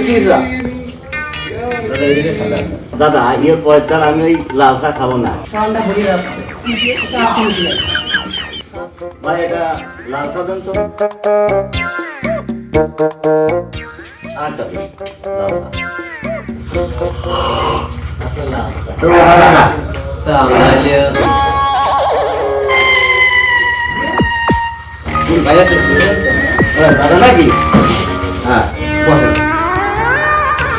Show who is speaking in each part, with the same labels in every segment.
Speaker 1: কিরা দাদা এর পরের দিন আমি ওই লাল চা খাবো না। ভাই এটা লাল চা দেন তো। আরেকটা দিন লাল চা। তো দাদা নাকি? হ্যাঁ বসেন।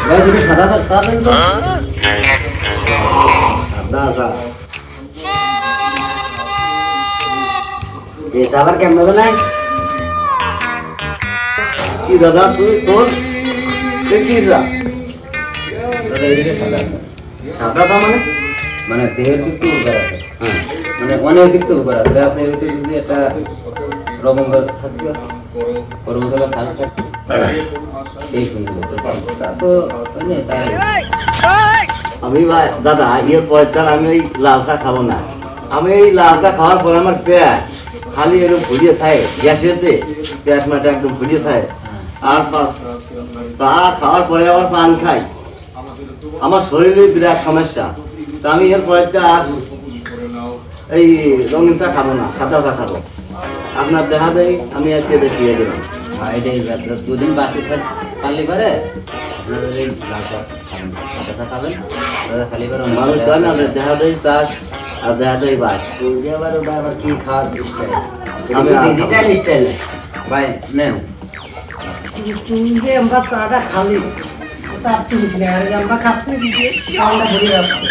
Speaker 1: ভাই তুমি সাদা চা দেন তো। সাদা চা এই সাবার কেমন হবে না? কি দাদা তুই তোর কি যা দাদা এদিকে সাদা সাদাটা মানে দেহের দিক থেকে উপকার আছে। হ্যাঁ মানে অনেক দিক থেকে উপকার আছে। আছে এর ভিতরে যদি একটা লবঙ্গ থাকবে গরম মশলা থাকবে এই সুন্দর তো মানে তাই আমি ভাই দাদা এর পরের দিন আমি ওই লাল চা খাবো না। আমি এই লাল চা খাওয়ার পরে আমার পেট খালি এরকম ফুলিয়ে থাকে, গ্যাসেতে পেট মাঠে একদম ফুলিয়ে থাকে। আর চা খাওয়ার পরে আবার পান খাই, আমার শরীরে বিরাট সমস্যা। তা আমি এর পরের দিন আর এই রঙিন চা খাবো না, সাদা চা খাবো। আপনার দেখা দেয় আমি আজকে দেখিয়ে গেলাম। দুদিন বাকি পারলে পারে মানুষ হয় না দেখা দেয় চাষ আর দেখা দেয় বাস। আবার কি খাওয়ার ডিজিটাল স্টাইল ভাই নেন তুমি যে আমরা চাটা খালি তার তুমি আমরা খাচ্ছি খাওয়াটা ভরে যাচ্ছে।